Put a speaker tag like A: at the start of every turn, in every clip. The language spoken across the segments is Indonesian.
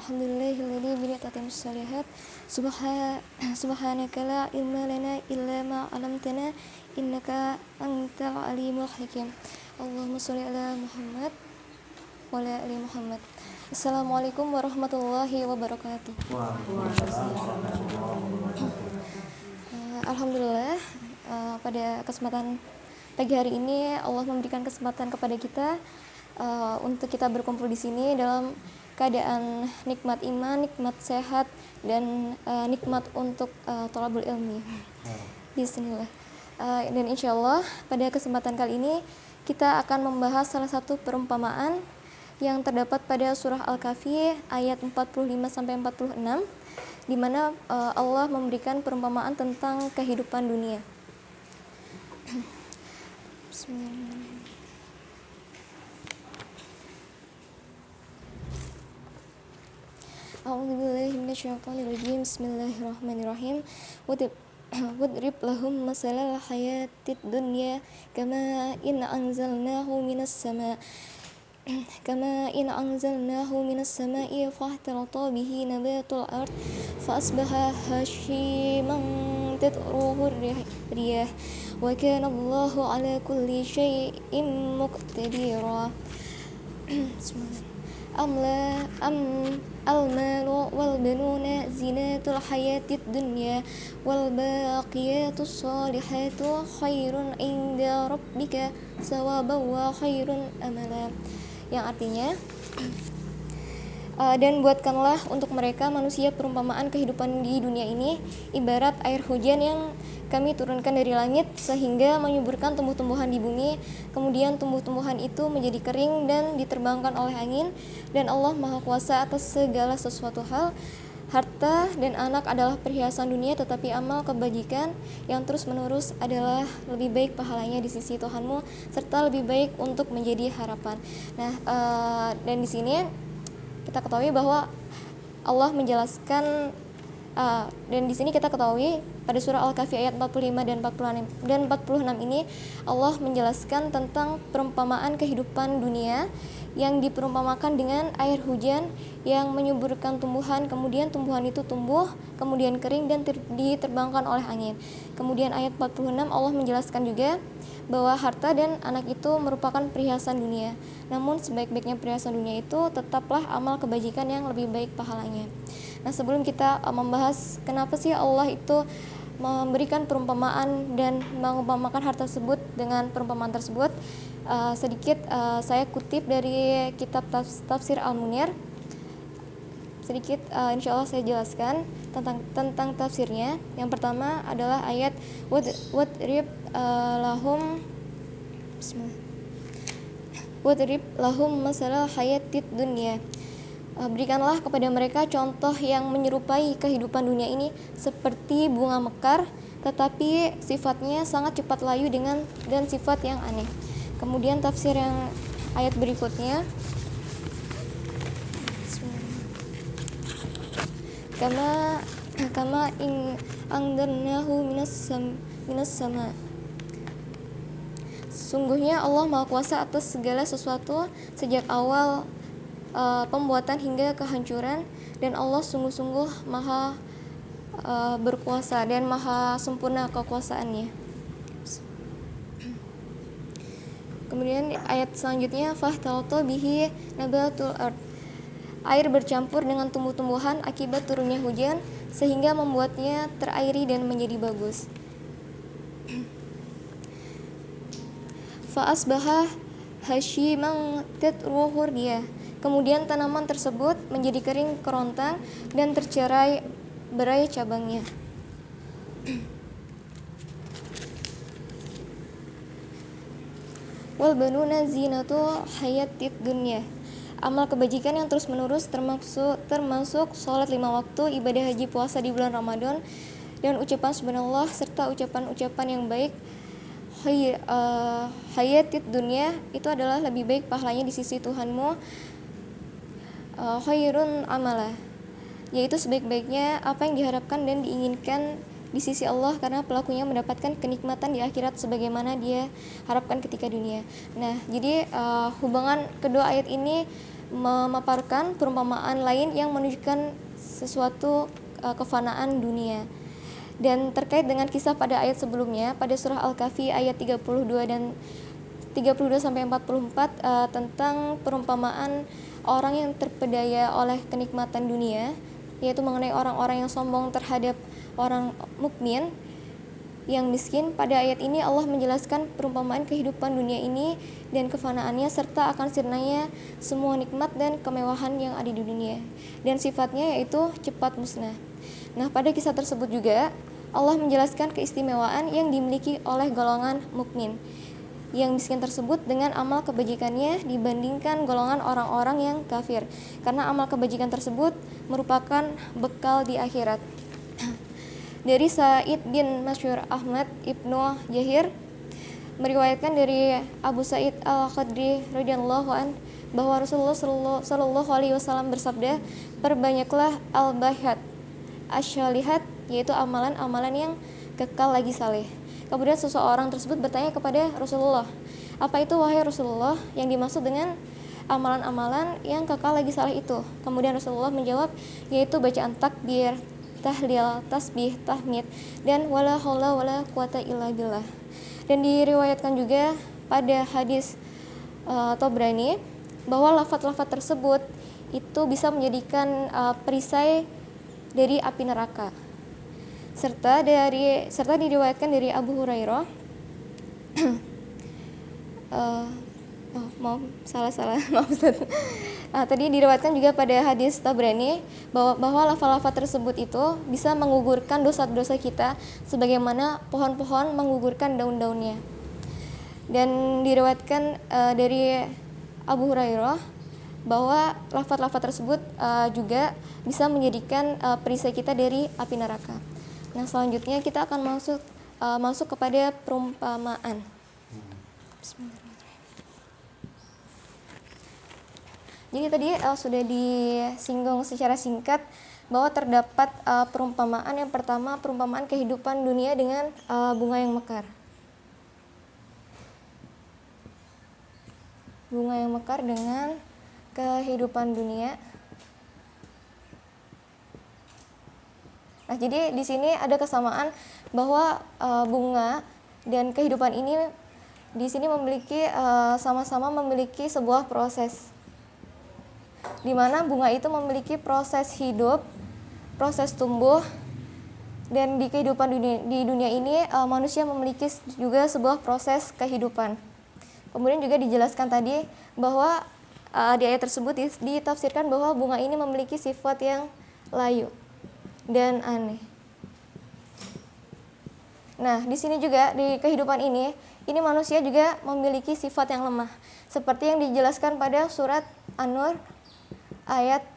A: Alhamdulillahilladzi bi ni'matihi shalihat. Subhanaka la ilma lana illa ma 'allamtana innaka antal alimul hakim. Allahumma shalli ala Muhammad wa ala ali Muhammad. Assalamualaikum warahmatullahi wabarakatuh. Alhamdulillah, pada kesempatan pagi hari ini Allah memberikan kesempatan kepada kita untuk kita berkumpul di sini dalam keadaan nikmat iman, nikmat sehat, dan nikmat untuk thalabul ilmi. Bismillah. Dan insya Allah pada kesempatan kali ini kita akan membahas salah satu perumpamaan yang terdapat pada surah Al-Kahfi ayat 45-46, di mana Allah memberikan perumpamaan tentang kehidupan dunia. Bismillahirrahmanirrahim. A'udzubillahi minasyaitonirrajim. Bismillahirrahmanirrahim. Wadrib lahum masalal hayatid dunya kama in anzalnahu minas sama'i fahtalata bihi nabatul ard fa asbaha hashiman tadruhu riyah wa kana Allahu ala kulli syai'in muqtadira. Al-malu wal banuna zinatul hayatid dunya wal baqiyatus salihatu khairun inda rabbika sawaban wa khairun amala. Yang artinya, dan buatkanlah untuk mereka manusia perumpamaan kehidupan di dunia ini ibarat air hujan yang kami turunkan dari langit sehingga menyuburkan tumbuh-tumbuhan di bumi, kemudian tumbuh-tumbuhan itu menjadi kering dan diterbangkan oleh angin, dan Allah Maha Kuasa atas segala sesuatu hal. Harta dan anak adalah perhiasan dunia, tetapi amal kebajikan yang terus-menerus adalah lebih baik pahalanya di sisi Tuhanmu, serta lebih baik untuk menjadi harapan. Nah, dan di sini kita ketahui bahwa Allah menjelaskan, dan di sini kita ketahui pada surah Al-Kahfi ayat 45 dan 46 ini Allah menjelaskan tentang perumpamaan kehidupan dunia yang diperumpamakan dengan air hujan yang menyuburkan tumbuhan, kemudian tumbuhan itu tumbuh, kemudian kering dan diterbangkan oleh angin. Kemudian ayat 46 Allah menjelaskan juga bahwa harta dan anak itu merupakan perhiasan dunia. Namun sebaik-baiknya perhiasan dunia itu tetaplah amal kebajikan yang lebih baik pahalanya. Nah, sebelum kita membahas kenapa sih Allah itu memberikan perumpamaan dan mengumpamakan harta tersebut dengan perumpamaan tersebut, sedikit saya kutip dari kitab Tafsir Al-Munir. Sedikit insya Allah saya jelaskan tentang tafsirnya. Yang pertama adalah ayat wadrib lahum masalah hayatid dunya. Berikanlah kepada mereka contoh yang menyerupai kehidupan dunia ini seperti bunga mekar, tetapi sifatnya sangat cepat layu dan sifat yang aneh. Kemudian tafsir yang ayat berikutnya, kama in angdarnahu minas sama. Sungguhnya Allah Maha Kuasa atas segala sesuatu sejak awal pembuatan hingga kehancuran, dan Allah sungguh-sungguh Maha berkuasa dan Maha sempurna kekuasaannya. Kemudian ayat selanjutnya, fahtalata bihi nabatul ard. Air bercampur dengan tumbuh-tumbuhan akibat turunnya hujan sehingga membuatnya terairi dan menjadi bagus. Fa asbaha hashiman tadruhu riyah. Kemudian tanaman tersebut menjadi kering kerontang dan tercerai berai cabangnya. Wal banuna zinatu hayatid dunya. Amal kebajikan yang terus-menerus termasuk sholat 5 waktu, ibadah haji puasa di bulan Ramadan, dan ucapan subhanallah serta ucapan-ucapan yang baik. Hayatid dunya itu adalah lebih baik pahalanya di sisi Tuhanmu. Khairun amala, yaitu sebaik-baiknya apa yang diharapkan dan diinginkan di sisi Allah, karena pelakunya mendapatkan kenikmatan di akhirat sebagaimana dia harapkan ketika dunia. Nah, jadi hubungan kedua ayat ini memaparkan perumpamaan lain yang menunjukkan sesuatu kefanaan dunia. Dan terkait dengan kisah pada ayat sebelumnya, pada surah Al-Kahfi ayat 32 dan 32 sampai 44 tentang perumpamaan orang yang terpedaya oleh kenikmatan dunia, yaitu mengenai orang-orang yang sombong terhadap orang mukmin yang miskin. Pada ayat ini Allah menjelaskan perumpamaan kehidupan dunia ini dan kefanaannya serta akan sirnanya semua nikmat dan kemewahan yang ada di dunia, dan sifatnya yaitu cepat musnah. Nah, pada kisah tersebut juga Allah menjelaskan keistimewaan yang dimiliki oleh golongan mukmin yang miskin tersebut dengan amal kebajikannya dibandingkan golongan orang-orang yang kafir, karena amal kebajikan tersebut merupakan bekal di akhirat. Dari Sa'id bin Masyur Ahmad Ibnu Jahir meriwayatkan dari Abu Sa'id Al-Khudri radhiyallahu an bahwa Rasulullah sallallahu alaihi wasallam bersabda, "Perbanyaklah al-bahat asyalihat," yaitu amalan-amalan yang kekal lagi saleh. Kemudian seseorang tersebut bertanya kepada Rasulullah, "Apa itu wahai Rasulullah yang dimaksud dengan amalan-amalan yang kekal lagi saleh itu?" Kemudian Rasulullah menjawab, yaitu bacaan takbir, tahlil, tasbih, tahmid, dan wala haula wala quwata illa billah. Dan diriwayatkan juga pada hadis Tobrani bahwa lafaz-lafaz tersebut itu bisa menjadikan perisai dari api neraka. Serta diriwayatkan dari Abu Hurairah maaf Ustaz. Tadi diriwayatkan juga pada hadis Tabrani bahwa lafaz-lafaz tersebut itu bisa menggugurkan dosa-dosa kita sebagaimana pohon-pohon menggugurkan daun-daunnya. Dan diriwayatkan dari Abu Hurairah bahwa lafaz-lafaz tersebut juga bisa menjadikan perisai kita dari api neraka. Nah, selanjutnya kita akan masuk kepada perumpamaan. Bismillahirrahmanirrahim. Jadi tadi sudah disinggung secara singkat bahwa terdapat perumpamaan. Yang pertama, perumpamaan kehidupan dunia dengan bunga yang mekar. Bunga yang mekar dengan kehidupan dunia. Nah, jadi di sini ada kesamaan bahwa bunga dan kehidupan ini di sini sama-sama memiliki sebuah proses, di mana bunga itu memiliki proses hidup, proses tumbuh, dan di kehidupan di dunia ini manusia memiliki juga sebuah proses kehidupan. Kemudian juga dijelaskan tadi bahwa di ayat tersebut ditafsirkan bahwa bunga ini memiliki sifat yang layu dan aneh. Nah, di sini juga di kehidupan ini manusia juga memiliki sifat yang lemah, seperti yang dijelaskan pada surat An-Nur ayat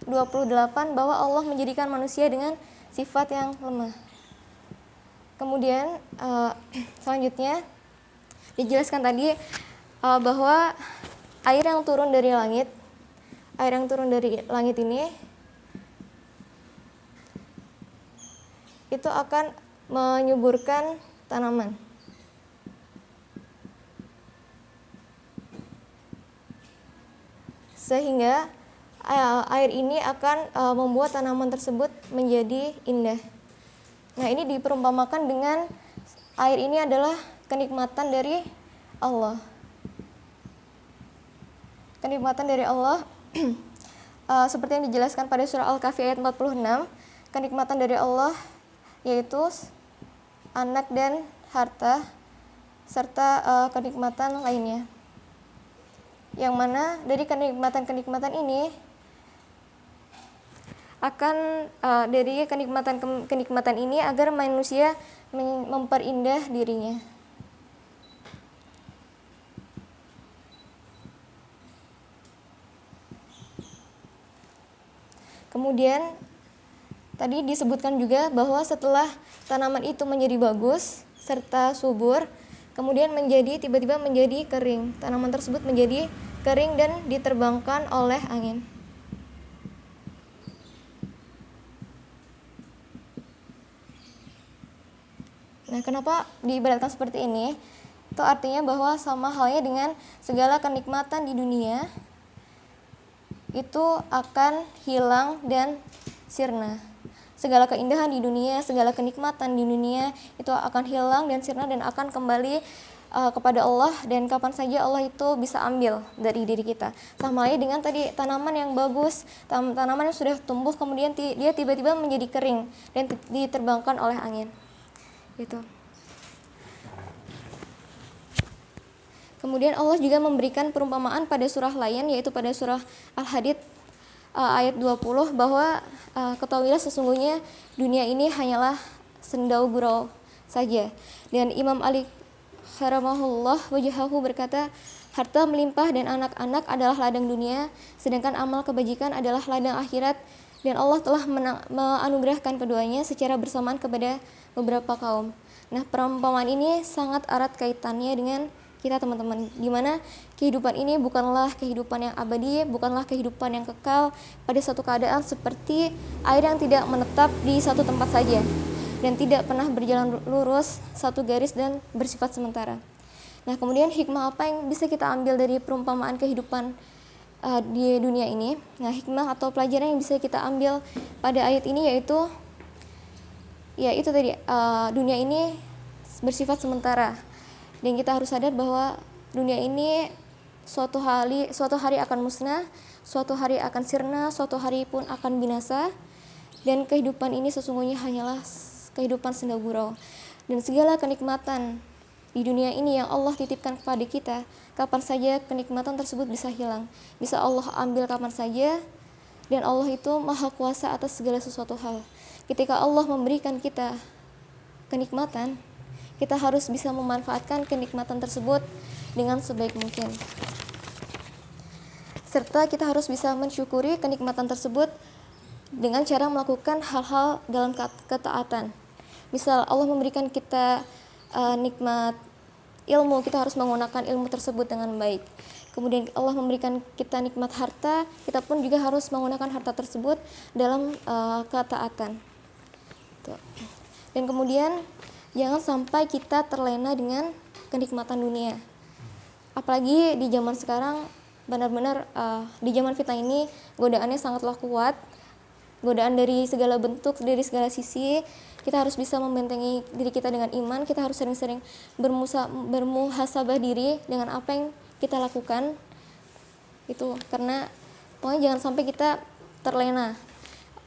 A: 28 bahwa Allah menjadikan manusia dengan sifat yang lemah. Kemudian selanjutnya dijelaskan tadi bahwa air yang turun dari langit ini itu akan menyuburkan tanaman. Sehingga air ini akan membuat tanaman tersebut menjadi indah. Nah, ini diperumpamakan dengan air ini adalah kenikmatan dari Allah. Kenikmatan dari Allah seperti yang dijelaskan pada surah Al-Kahfi ayat 46, kenikmatan dari Allah yaitu anak dan harta serta kenikmatan lainnya, yang mana dari kenikmatan ini akan dari kenikmatan ini agar manusia memperindah dirinya. Kemudian tadi disebutkan juga bahwa setelah tanaman itu menjadi bagus serta subur, kemudian tiba-tiba menjadi kering. Tanaman tersebut menjadi kering dan diterbangkan oleh angin. Nah, kenapa diibaratkan seperti ini? Itu artinya bahwa sama halnya dengan segala kenikmatan di dunia, itu akan hilang dan sirna. Segala keindahan di dunia, segala kenikmatan di dunia itu akan hilang dan sirna dan akan kembali kepada Allah, dan kapan saja Allah itu bisa ambil dari diri kita. Sama halnya dengan tadi tanaman yang bagus, tanaman yang sudah tumbuh kemudian dia tiba-tiba menjadi kering dan diterbangkan oleh angin. Gitu. Kemudian Allah juga memberikan perumpamaan pada surah lain, yaitu pada surah Al-Hadid ayat 20, bahwa ketahuilah sesungguhnya dunia ini hanyalah sendau gurau saja. Dan Imam Ali karamahullah wajahahu berkata, harta melimpah dan anak-anak adalah ladang dunia, sedangkan amal kebajikan adalah ladang akhirat, dan Allah telah menganugerahkan keduanya secara bersamaan kepada beberapa kaum. Nah, perumpamaan ini sangat erat kaitannya dengan kita teman-teman, dimana kehidupan ini bukanlah kehidupan yang abadi, bukanlah kehidupan yang kekal pada satu keadaan seperti air yang tidak menetap di satu tempat saja dan tidak pernah berjalan lurus satu garis dan bersifat sementara. Nah, kemudian hikmah apa yang bisa kita ambil dari perumpamaan kehidupan di dunia ini? Nah, hikmah atau pelajaran yang bisa kita ambil pada ayat ini yaitu tadi, dunia ini bersifat sementara, dan kita harus sadar bahwa dunia ini suatu hari akan musnah, suatu hari akan sirna, suatu hari pun akan binasa, dan kehidupan ini sesungguhnya hanyalah kehidupan senda gurau. Dan segala kenikmatan di dunia ini yang Allah titipkan kepada kita, kapan saja kenikmatan tersebut bisa hilang, bisa Allah ambil kapan saja, dan Allah itu maha kuasa atas segala sesuatu hal. Ketika Allah memberikan kita kenikmatan, kita harus bisa memanfaatkan kenikmatan tersebut dengan sebaik mungkin. Serta kita harus bisa mensyukuri kenikmatan tersebut dengan cara melakukan hal-hal dalam ketaatan. Misal Allah memberikan kita nikmat ilmu, kita harus menggunakan ilmu tersebut dengan baik. Kemudian Allah memberikan kita nikmat harta, kita pun juga harus menggunakan harta tersebut dalam ketaatan. Dan kemudian jangan sampai kita terlena dengan kenikmatan dunia. Apalagi di zaman sekarang, benar-benar di zaman fitnah ini godaannya sangatlah kuat. Godaan dari segala bentuk, dari segala sisi. Kita harus bisa membentengi diri kita dengan iman. Kita harus sering-sering bermuhasabah diri dengan apa yang kita lakukan. Itu karena pokoknya jangan sampai kita terlena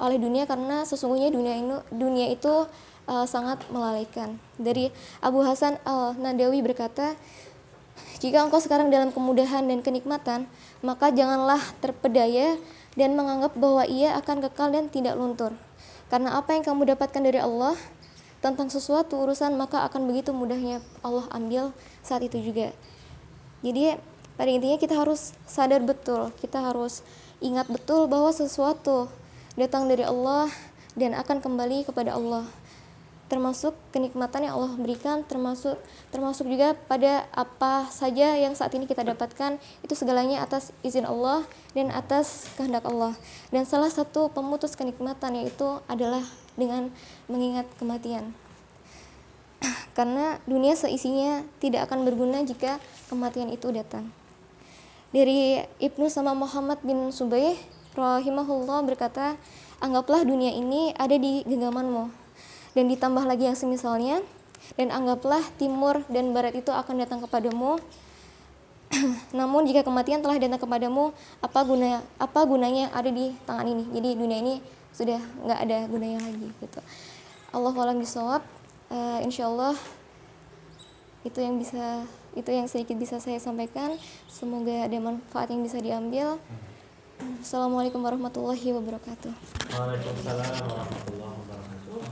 A: oleh dunia, karena sesungguhnya dunia itu sangat melalaikan. Dari Abu Hasan Al-Nadawi berkata, jika engkau sekarang dalam kemudahan dan kenikmatan, maka janganlah terpedaya dan menganggap bahwa ia akan kekal dan tidak luntur. Karena apa yang kamu dapatkan dari Allah tentang sesuatu urusan, maka akan begitu mudahnya Allah ambil saat itu juga. Jadi pada intinya kita harus sadar betul, kita harus ingat betul bahwa sesuatu datang dari Allah dan akan kembali kepada Allah. Termasuk kenikmatan yang Allah berikan, termasuk juga pada apa saja yang saat ini kita dapatkan, itu segalanya atas izin Allah dan atas kehendak Allah. Dan salah satu pemutus kenikmatan yaitu adalah dengan mengingat kematian. Karena dunia seisinya tidak akan berguna jika kematian itu datang. Dari Ibnu sama Muhammad bin Subaih rahimahullah berkata, anggaplah dunia ini ada di genggamanmu, dan ditambah lagi yang semisalnya, dan anggaplah timur dan barat itu akan datang kepadamu. Namun jika kematian telah datang kepadamu, apa gunanya yang ada di tangan ini? Jadi dunia ini sudah nggak ada gunanya lagi gitu. Allahu a'lam bishawab. Insyaallah itu yang sedikit bisa saya sampaikan. Semoga ada manfaat yang bisa diambil. Assalamualaikum warahmatullahi wabarakatuh.
B: Waalaikumsalam warahmatullahi wabarakatuh.